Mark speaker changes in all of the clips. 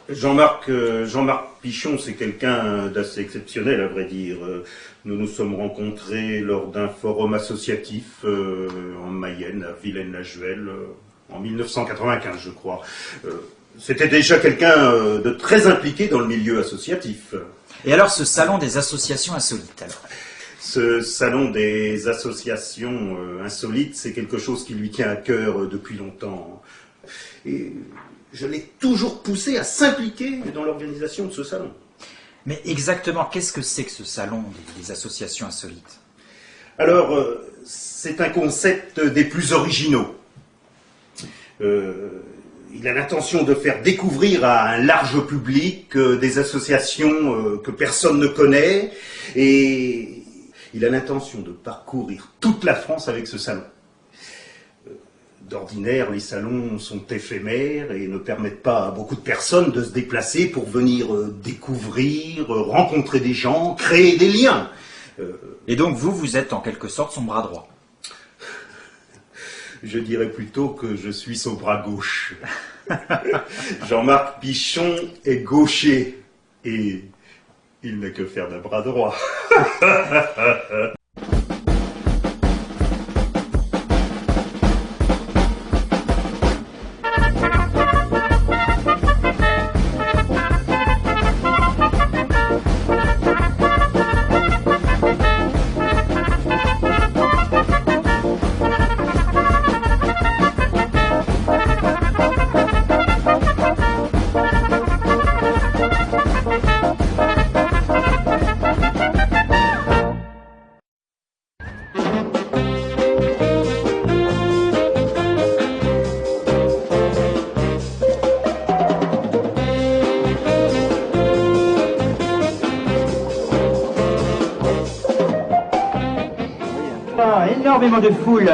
Speaker 1: Jean-Marc Pichon, c'est quelqu'un d'assez exceptionnel, à vrai dire. Nous nous sommes rencontrés lors d'un forum associatif en Mayenne, à Villaine-la-Juhel, en 1995, je crois. C'était déjà quelqu'un de très impliqué dans le milieu associatif.
Speaker 2: Et alors, ce salon des associations insolites, alors?
Speaker 1: Ce salon des associations insolites, c'est quelque chose qui lui tient à cœur depuis longtemps. Et je l'ai toujours poussé à s'impliquer dans l'organisation de ce salon.
Speaker 2: Mais exactement, qu'est-ce que c'est que ce salon des associations insolites?
Speaker 1: Alors, c'est un concept des plus originaux. Il a l'intention de faire découvrir à un large public des associations que personne ne connaît, et il a l'intention de parcourir toute la France avec ce salon. D'ordinaire, les salons sont éphémères et ne permettent pas à beaucoup de personnes de se déplacer pour venir découvrir, rencontrer des gens, créer des liens.
Speaker 2: Et donc vous êtes en quelque sorte son bras droit?
Speaker 1: Je dirais plutôt que je suis son bras gauche. Jean-Marc Pichon est gaucher et il n'a que faire d'un bras droit.
Speaker 3: Énormément de foule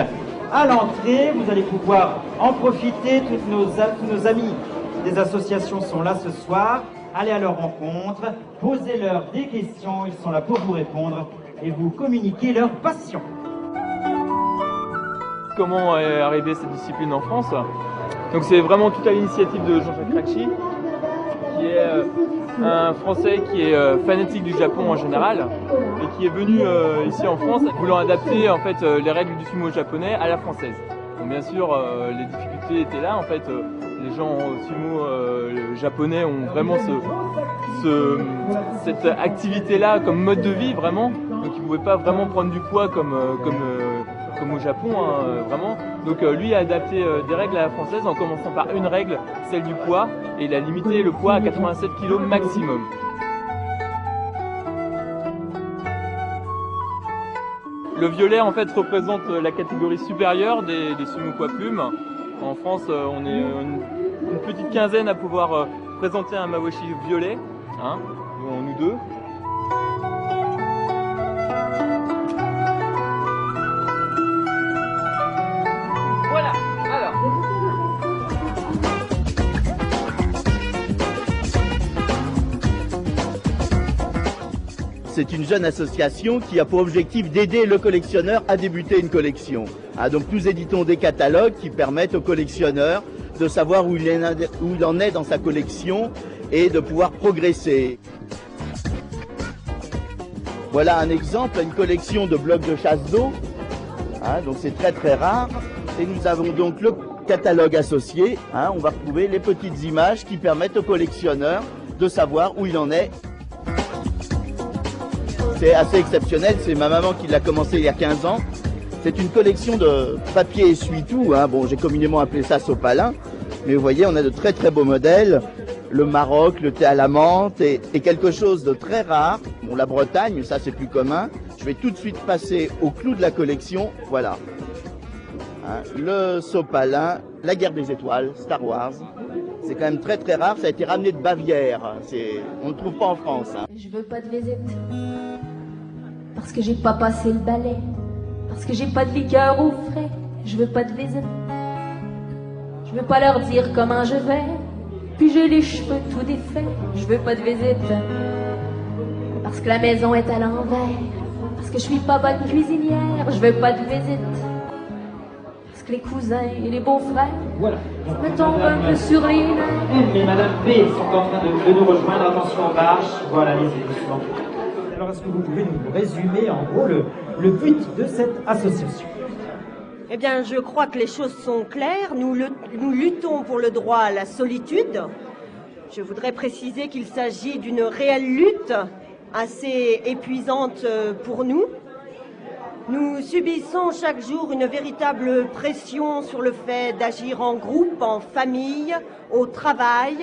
Speaker 3: à l'entrée, vous allez pouvoir en profiter, tous nos amis des associations sont là ce soir, allez à leur rencontre, posez-leur des questions, ils sont là pour vous répondre et vous communiquer leur passion.
Speaker 4: Comment est arrivée cette discipline en France? Donc c'est vraiment toute à l'initiative de Jean-Jacques Racchi, qui est un Français qui est fanatique du Japon en général et qui est venu ici en France voulant adapter en fait les règles du sumo japonais à la française. Donc bien sûr les difficultés étaient là en fait, les gens au sumo japonais ont vraiment cette activité là comme mode de vie vraiment, donc ils ne pouvaient pas vraiment prendre du poids comme au Japon, hein, vraiment. Donc lui a adapté des règles à la française en commençant par une règle, celle du poids, et il a limité le poids à 87 kg maximum. Le violet en fait représente la catégorie supérieure des sumo poids plumes. En France, on est une petite quinzaine à pouvoir présenter un mawashi violet, hein, nous deux. Voilà, alors.
Speaker 5: C'est une jeune association qui a pour objectif d'aider le collectionneur à débuter une collection. Donc nous éditons des catalogues qui permettent au collectionneur de savoir où il en est dans sa collection et de pouvoir progresser. Voilà un exemple, une collection de blocs de chasse d'eau. Donc c'est très très rare. Et nous avons donc le catalogue associé. On va retrouver les petites images qui permettent au collectionneur de savoir où il en est. C'est assez exceptionnel, c'est ma maman qui l'a commencé il y a 15 ans. C'est une collection de papier essuie-tout, bon, j'ai communément appelé ça sopalin, mais vous voyez, on a de très très beaux modèles, le Maroc, le thé à la menthe, et quelque chose de très rare, bon, la Bretagne, ça c'est plus commun. Je vais tout de suite passer au clou de la collection, voilà. Le sopalin, la guerre des étoiles, Star Wars. C'est quand même très très rare, ça a été ramené de Bavière, on ne le trouve pas en France.
Speaker 6: Je veux pas de visite, parce que j'ai pas passé le balai, parce que j'ai pas de liqueur au frais. Je veux pas de visite, je veux pas leur dire comment je vais, puis j'ai les cheveux tout défaits. Je veux pas de visite, parce que la maison est à l'envers, parce que je suis pas bonne cuisinière. Je veux pas de visite, parce que les cousins et les beaux-frères
Speaker 3: Voilà.
Speaker 6: me tombent un peu sur les nerfs.
Speaker 3: Mais Madame B sont en train de nous rejoindre. Attention aux marches. Voilà, allez-y doucement. Alors, est-ce que vous pouvez nous résumer en gros le but de cette association?
Speaker 7: Eh bien, je crois que les choses sont claires. Nous luttons pour le droit à la solitude. Je voudrais préciser qu'il s'agit d'une réelle lutte assez épuisante pour nous. Nous subissons chaque jour une véritable pression sur le fait d'agir en groupe, en famille, au travail,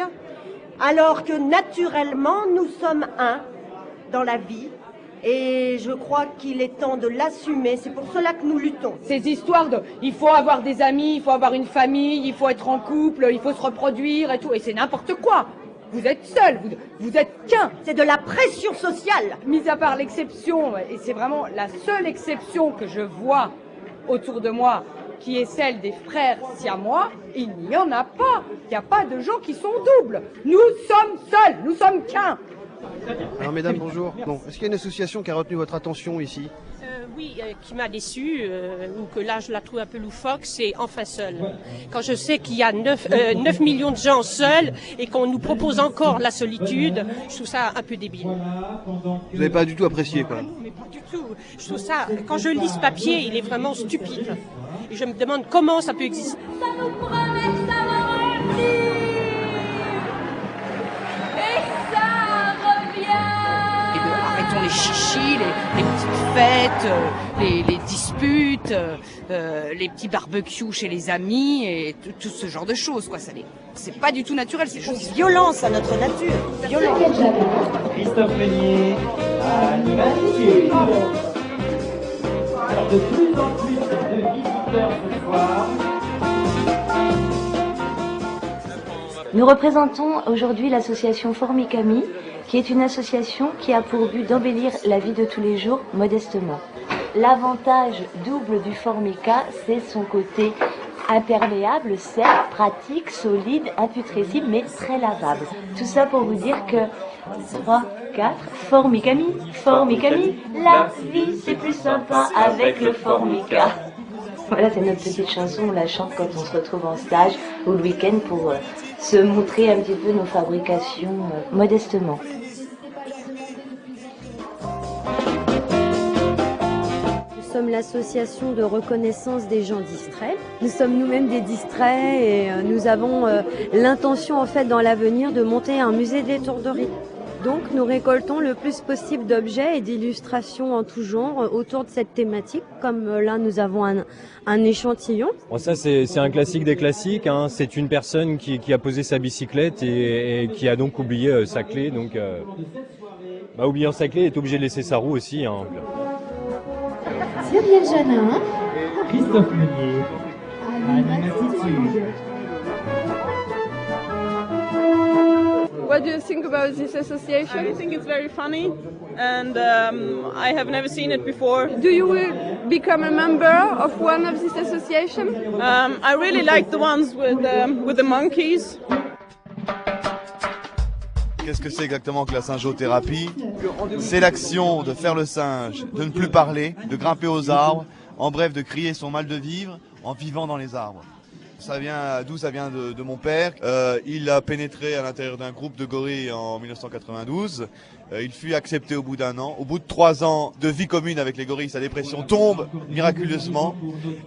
Speaker 7: alors que naturellement nous sommes un dans la vie. Et je crois qu'il est temps de l'assumer, c'est pour cela que nous luttons.
Speaker 8: Ces histoires de il faut avoir des amis, il faut avoir une famille, il faut être en couple, il faut se reproduire et tout, et c'est n'importe quoi. Vous êtes seul, vous êtes qu'un.
Speaker 7: C'est de la pression sociale.
Speaker 8: Mis à part l'exception, et c'est vraiment la seule exception que je vois autour de moi, qui est celle des frères siamois, il n'y en a pas. Il n'y a pas de gens qui sont doubles. Nous sommes seuls, nous sommes qu'un.
Speaker 9: Alors mesdames, bonjour. Bon, est-ce qu'il y a une association qui a retenu votre attention ici?
Speaker 10: Oui, qui m'a déçue, ou que là je la trouve un peu loufoque, c'est Enfin Seul. Quand je sais qu'il y a 9 millions de gens seuls et qu'on nous propose encore la solitude, je trouve ça un peu débile.
Speaker 9: Vous n'avez pas du tout apprécié quoi?
Speaker 10: Non, mais pas du tout. Je trouve ça, quand je lis ce papier, il est vraiment stupide. Et je me demande comment ça peut exister.
Speaker 6: Ça nous promet que ça va revenir. Et ça revient.
Speaker 8: Arrêtons les chichis, les petites fêtes, les disputes, les petits barbecues chez les amis et tout ce genre de choses, quoi. C'est pas du tout naturel, c'est juste
Speaker 7: Violence à notre nature. Violence.
Speaker 3: Christophe Meunier, animateur. Alors, de plus en plus de visiteurs ce soir.
Speaker 11: Nous représentons aujourd'hui l'association Formicami, qui est une association qui a pour but d'embellir la vie de tous les jours modestement. L'avantage double du Formica, c'est son côté imperméable, sec, pratique, solide, imputrescible, mais très lavable. Tout ça pour vous dire que 3, 4, Formicami, Formicami, la vie c'est plus sympa avec le Formica. Voilà, c'est notre petite chanson, on la chante quand on se retrouve en stage ou le week-end pour se montrer un petit peu nos fabrications modestement.
Speaker 12: Nous sommes l'association de reconnaissance des gens distraits. Nous sommes nous-mêmes des distraits et nous avons l'intention en fait dans l'avenir de monter un musée de l'étourderie. Donc nous récoltons le plus possible d'objets et d'illustrations en tout genre autour de cette thématique. Comme là nous avons un échantillon.
Speaker 13: Bon, ça c'est un classique des classiques, hein. C'est une personne qui a posé sa bicyclette et qui a donc oublié sa clé. Donc oubliant sa clé, est obligé de laisser sa roue aussi. Hein.
Speaker 14: Cyrielle Janin,
Speaker 3: Christophe Meunier, animateur.
Speaker 15: What do you think about this association? I think it's very funny, and I have never seen it before. Do you become a member of one of these associations? I really like the ones with the monkeys.
Speaker 16: Qu'est-ce que c'est exactement que la singeothérapie? C'est l'action de faire le singe, de ne plus parler, de grimper aux arbres, en bref de crier son mal de vivre en vivant dans les arbres. Ça vient d'où? Ça vient de mon père. Il a pénétré à l'intérieur d'un groupe de gorilles en 1992. Il fut accepté au bout d'un an. Au bout de 3 ans de vie commune avec les gorilles, sa dépression tombe miraculeusement.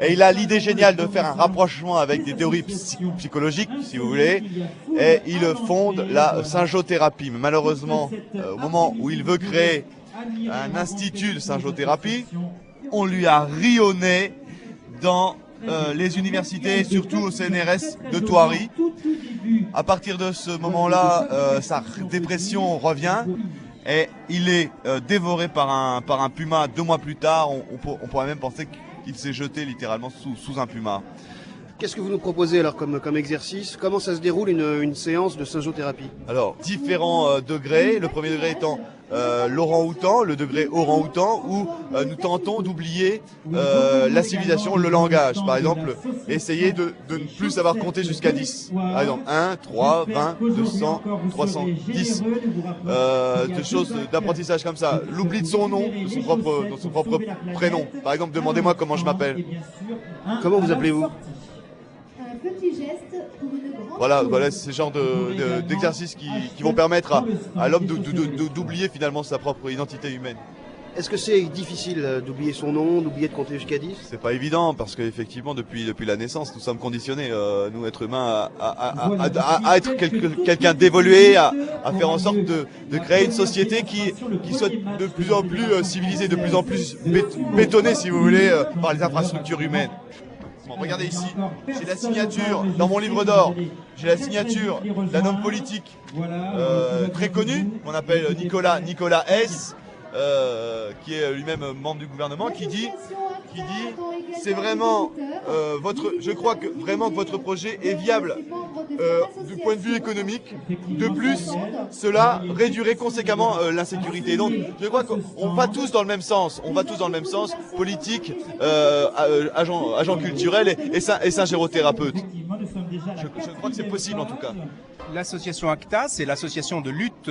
Speaker 16: Et il a l'idée géniale de faire un rapprochement avec des théories psychologiques, si vous voulez. Et il fonde la singeothérapie. Mais malheureusement, au moment où il veut créer un institut de singeothérapie, on lui a ri au nez dans les universités, surtout au CNRS de Thoiry. À partir de ce moment-là, sa dépression revient et il est dévoré par un puma 2 mois plus tard. On pourrait même penser qu'il s'est jeté littéralement sous un puma.
Speaker 9: Qu'est-ce que vous nous proposez alors comme exercice? Comment ça se déroule une séance de singeothérapie?
Speaker 16: Alors, différents degrés. Le premier degré étant l'orang-outan, le degré orang-outan, où nous tentons d'oublier la civilisation, le langage. Par exemple, essayer de ne plus savoir compter jusqu'à 10. Par exemple, 1, 3, 20, 200, 310. Des choses d'apprentissage comme ça. L'oubli de son nom, de son propre prénom. Par exemple, demandez-moi comment je m'appelle.
Speaker 9: Comment vous appelez-vous?
Speaker 16: Voilà, c'est ce genre d'exercices qui vont permettre à l'homme d'oublier finalement sa propre identité humaine.
Speaker 9: Est-ce que c'est difficile d'oublier son nom, d'oublier de compter jusqu'à 10?
Speaker 16: C'est pas évident parce qu'effectivement depuis la naissance nous sommes conditionnés, nous êtres humains, à être quelqu'un d'évolué, à faire en sorte de créer une société qui soit de plus en plus civilisée, de plus en plus bétonnée si vous voulez par les infrastructures humaines. Bon, regardez ici, j'ai la signature dans mon livre d'or, j'ai la signature d'un homme politique très connu, qu'on appelle Nicolas S, qui est lui-même membre du gouvernement, qui dit c'est vraiment je crois que vraiment que votre projet est viable du point de vue économique. De plus, cela réduirait conséquemment l'insécurité. Donc, je crois qu'on va tous dans le même sens. On va tous dans le même sens, politique, agent culturel et singérothérapeute. Je crois que c'est possible en tout cas.
Speaker 14: L'association ACTA, c'est l'association de lutte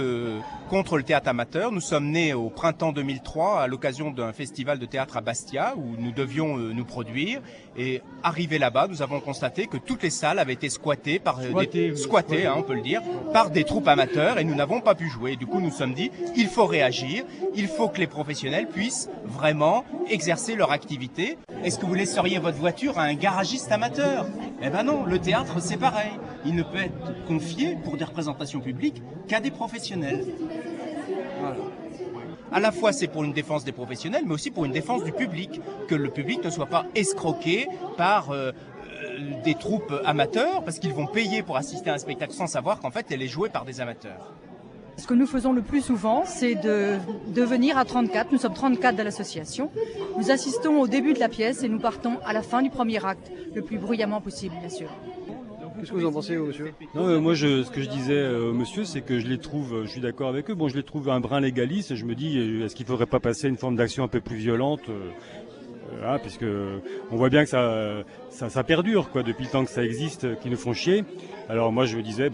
Speaker 14: contre le théâtre amateur. Nous sommes nés au printemps 2003 à l'occasion d'un festival de théâtre à Bastia où nous devions nous produire. Et arrivé là-bas, nous avons constaté que toutes les salles avaient été squattées on peut le dire, par des troupes amateurs et nous n'avons pas pu jouer. Du coup, nous nous sommes dit, il faut réagir, il faut que les professionnels puissent vraiment exercer leur activité. Est-ce que vous laisseriez votre voiture à un garagiste amateur? Eh ben non, le théâtre c'est pareil. Il ne peut être confié pour des représentations publiques qu'à des professionnels. Voilà. À la fois c'est pour une défense des professionnels, mais aussi pour une défense du public, que le public ne soit pas escroqué par des troupes amateurs, parce qu'ils vont payer pour assister à un spectacle sans savoir qu'en fait elle est jouée par des amateurs.
Speaker 17: Ce que nous faisons le plus souvent, c'est de venir à 34, nous sommes 34 dans l'association, nous assistons au début de la pièce et nous partons à la fin du premier acte, le plus bruyamment possible bien sûr.
Speaker 9: Qu'est-ce que vous en pensez, vous, monsieur?
Speaker 13: Non, moi, ce que je disais au monsieur, c'est que je les trouve, je suis d'accord avec eux, bon, je les trouve un brin légaliste, et je me dis, est-ce qu'il ne faudrait pas passer une forme d'action un peu plus violente puisque on voit bien que ça perdure, quoi, depuis le temps que ça existe, qu'ils nous font chier. Alors moi, je me disais,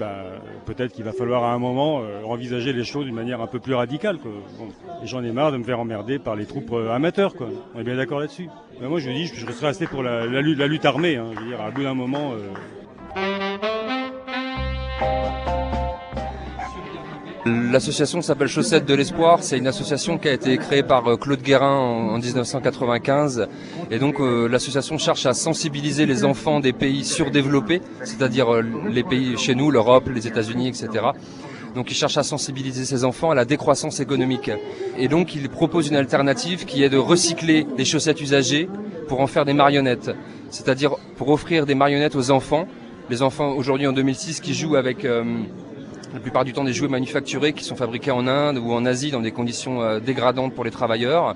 Speaker 13: peut-être qu'il va falloir à un moment envisager les choses d'une manière un peu plus radicale, quoi. Bon, et j'en ai marre de me faire emmerder par les troupes amateurs, quoi. On est bien d'accord là-dessus. Moi, je me dis, je serais resté pour la lutte armée, hein. Je veux dire, à bout d'un moment...
Speaker 18: L'association s'appelle Chaussettes de l'Espoir. C'est une association qui a été créée par Claude Guérin en 1995. Et donc l'association cherche à sensibiliser les enfants des pays surdéveloppés, c'est-à-dire les pays chez nous, l'Europe, les États-Unis, etc. Donc il cherche à sensibiliser ces enfants à la décroissance économique. Et donc il propose une alternative qui est de recycler les chaussettes usagées pour en faire des marionnettes. C'est-à-dire pour offrir des marionnettes aux enfants. Les enfants aujourd'hui en 2006 qui jouent avec... la plupart du temps des jouets manufacturés qui sont fabriqués en Inde ou en Asie dans des conditions dégradantes pour les travailleurs.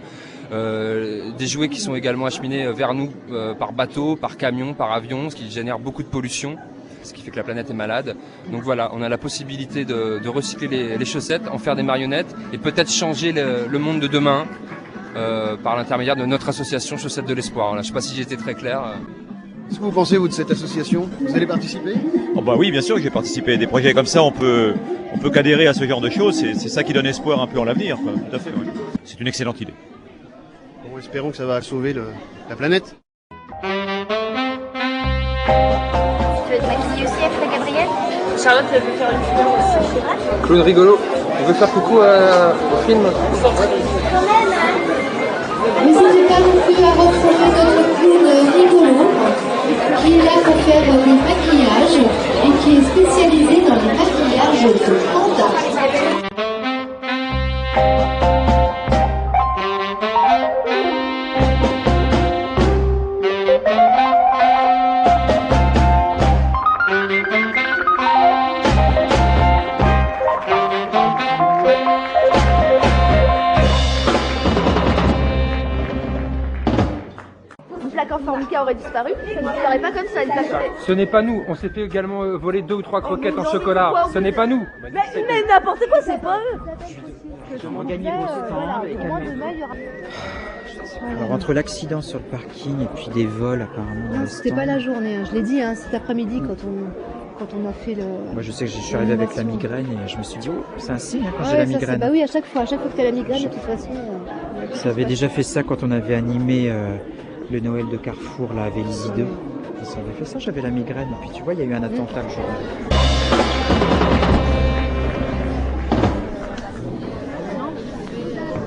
Speaker 18: Des jouets qui sont également acheminés vers nous par bateau, par camion, par avion, ce qui génère beaucoup de pollution, ce qui fait que la planète est malade. Donc voilà, on a la possibilité de recycler les chaussettes, en faire des marionnettes et peut-être changer le monde de demain par l'intermédiaire de notre association Chaussettes de l'Espoir. Voilà, je ne sais pas si j'ai été très clair.
Speaker 9: Qu'est-ce que vous pensez, vous, de cette association? Vous allez participer?
Speaker 19: Oh bah oui, bien sûr que je vais participer. Des projets comme ça, on peut qu'adhérer à ce genre de choses. C'est ça qui donne espoir un peu en l'avenir, quoi. Tout à fait, oui. C'est une excellente idée.
Speaker 9: Bon, espérons que ça va sauver la planète.
Speaker 20: Tu veux te maquiller aussi avec la Gabrielle? Charlotte, elle veut faire une vidéo aussi.
Speaker 4: Clown rigolo. On veut faire coucou au film?
Speaker 20: Quand même, hein.
Speaker 21: N'hésitez pas non plus à retrouver notre clown rigolo qui est là pour faire le maquillage et qui est spécialisé dans le maquillage de panda.
Speaker 20: Une plaque en formica aurait disparu, ça
Speaker 2: disparaît pas comme ça, une personne.
Speaker 4: Ce n'est pas nous. On s'est fait également voler 2 ou 3 croquettes en chocolat. Ce n'est pas nous.
Speaker 2: Mais n'importe quoi, c'est pas eux.
Speaker 3: Gagner vos stands et alors entre l'accident sur le parking et puis des vols apparemment.
Speaker 12: Non, c'était pas la journée, hein. Je l'ai dit, hein, cet après-midi quand on a fait le...
Speaker 3: Moi je sais que je suis arrivé avec la migraine et je me suis dit, oh, c'est un signe hein, quand j'ai la migraine.
Speaker 12: Bah oui, à chaque fois que tu as la migraine, de toute façon...
Speaker 3: Ça avait déjà fait ça quand on avait animé le Noël de Carrefour là, à Vélizy 2. Ça avait fait ça, j'avais la migraine et puis tu vois, il y a eu un attentat le jour.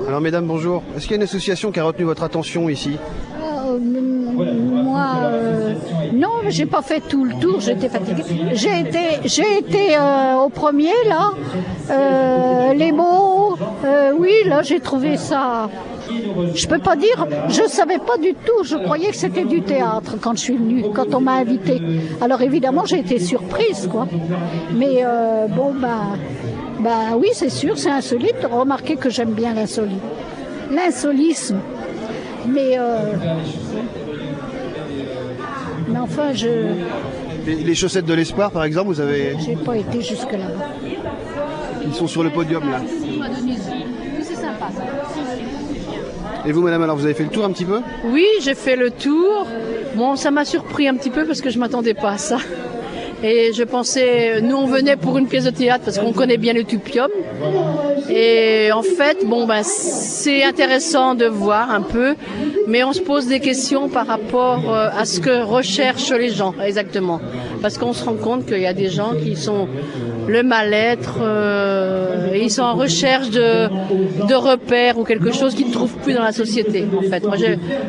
Speaker 9: Alors mesdames, bonjour. Est-ce qu'il y a une association qui a retenu votre attention ici?
Speaker 22: Moi, non, j'ai pas fait tout le tour, j'étais fatiguée. J'ai été au premier, là. Les mots, oui, là, j'ai trouvé ça... Je peux pas dire, je savais pas du tout, je croyais que c'était du théâtre quand je suis venue, quand on m'a invitée. Alors évidemment, j'ai été surprise, quoi. Mais bon, bah oui, c'est sûr, c'est insolite. Remarquez que j'aime bien l'insolisme. Mais enfin,
Speaker 9: Les chaussettes de l'espoir, par exemple, vous avez...
Speaker 22: J'ai pas été jusque là-bas.
Speaker 9: Ils sont sur le podium, là.
Speaker 22: C'est sympa.
Speaker 9: Et vous, madame, alors vous avez fait le tour un petit peu?
Speaker 23: Oui, j'ai fait le tour. Bon, ça m'a surpris un petit peu parce que je m'attendais pas à ça. Et je pensais, nous on venait pour une pièce de théâtre parce qu'on connaît bien le Tupium. Et en fait, bon ben c'est intéressant de voir un peu, mais on se pose des questions par rapport à ce que recherchent les gens exactement. Parce qu'on se rend compte qu'il y a des gens qui sont le mal-être, ils sont en recherche de repères ou quelque chose qu'ils ne trouvent plus dans la société. En fait,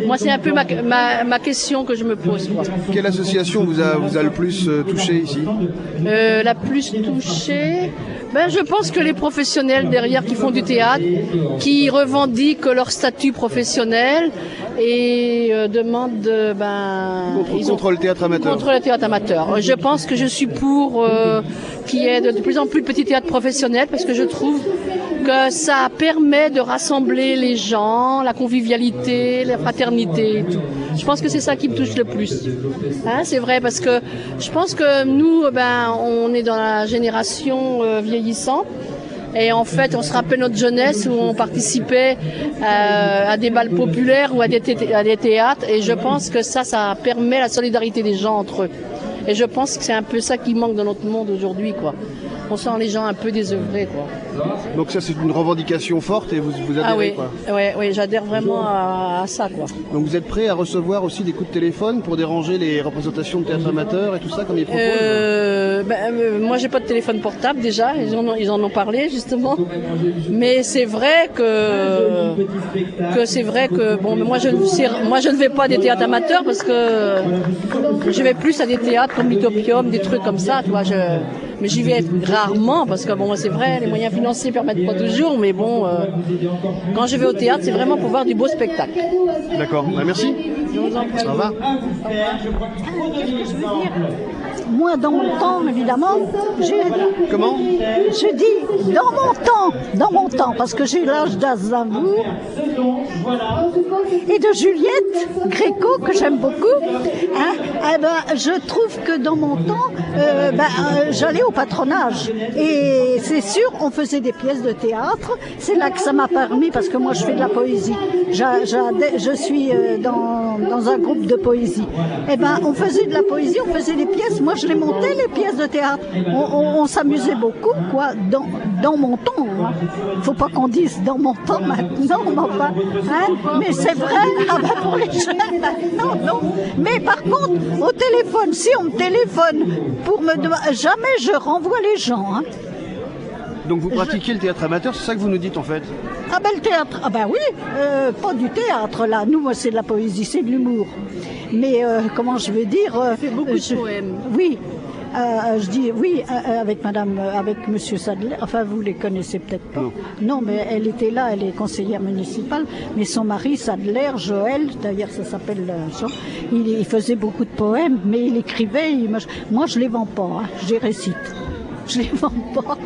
Speaker 23: moi c'est un peu ma question que je me pose. Quoi.
Speaker 9: Quelle association vous a le plus touché ici?
Speaker 23: La plus touchée, je pense que les professionnels derrière qui font du théâtre, qui revendiquent leur statut professionnel et demandent
Speaker 9: contre le théâtre amateur.
Speaker 23: Contre le théâtre amateur. Je pense que je suis pour qu'il y ait de plus en plus de petits théâtres professionnels parce que je trouve que ça permet de rassembler les gens, la convivialité, la fraternité et tout. Je pense que c'est ça qui me touche le plus. Hein, c'est vrai parce que je pense que nous, on est dans la génération vieillissante. Et en fait, on se rappelle notre jeunesse où on participait à des bals populaires ou à des théâtres. Et je pense que ça permet la solidarité des gens entre eux. Et je pense que c'est un peu ça qui manque dans notre monde aujourd'hui, quoi. On sent les gens un peu désœuvrés, quoi.
Speaker 9: Donc ça, c'est une revendication forte et vous adhérez, quoi.
Speaker 23: Oui, j'adhère vraiment à ça, quoi.
Speaker 9: Donc vous êtes prêt à recevoir aussi des coups de téléphone pour déranger les représentations de théâtre amateur et tout ça, comme ils proposent?
Speaker 23: Moi, j'ai pas de téléphone portable déjà. Ils en ont parlé justement. Mais c'est vrai que bon, mais moi je ne vais pas à des théâtres amateurs parce que je vais plus à des théâtres comme l'Utopium, des trucs comme ça, tu vois. Mais j'y vais rarement parce que bon, c'est vrai, les moyens financiers permettent pas toujours, mais bon, quand je vais au théâtre, c'est vraiment pour voir du beau spectacle.
Speaker 9: D'accord, merci.
Speaker 23: Je vous en prie.
Speaker 9: Au revoir.
Speaker 22: Moi, dans mon temps, évidemment,
Speaker 9: Comment?
Speaker 22: Je dis dans mon temps, parce que j'ai l'âge d'Aznavour et de Juliette Gréco, que j'aime beaucoup. Je trouve que dans mon temps, j'allais au patronage. Et c'est sûr, on faisait des pièces de théâtre. C'est là que ça m'a permis, parce que moi, je fais de la poésie. Je suis dans un groupe de poésie. On faisait de la poésie, on faisait des pièces. Moi, je les montais, les pièces de théâtre. On s'amusait beaucoup, quoi, dans mon temps. Hein. Faut pas qu'on dise dans mon temps maintenant, mais c'est vrai, pour les jeunes, non. Mais par contre, au téléphone, si on me téléphone pour me jamais je renvoie les gens. Hein.
Speaker 9: Donc vous pratiquez le théâtre amateur, c'est ça que vous nous dites en fait?
Speaker 22: Le théâtre, oui, pas du théâtre là, nous c'est de la poésie, c'est de l'humour. Mais comment je vais dire...
Speaker 23: fait beaucoup de poèmes.
Speaker 22: Oui, je dis oui avec Monsieur Sadler, enfin vous les connaissez peut-être pas. Non, mais elle était là, elle est conseillère municipale, mais son mari Sadler, Joël, d'ailleurs ça s'appelle il faisait beaucoup de poèmes, mais il écrivait, moi je les vends pas, je les récite. Je les vends pas.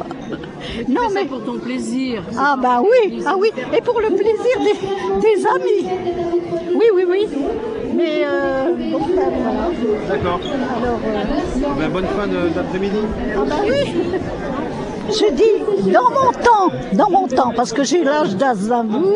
Speaker 22: Non,
Speaker 23: mais c'est pour ton plaisir.
Speaker 22: Ah bah oui, ah oui, et pour le plaisir des amis. Oui, oui, oui. Mais bon, ben, voilà.
Speaker 9: D'accord.
Speaker 22: Alors,
Speaker 9: Ben, bonne fin d'après-midi.
Speaker 22: ah bah oui. Je dis dans mon temps, parce que j'ai l'âge d'Aznavour.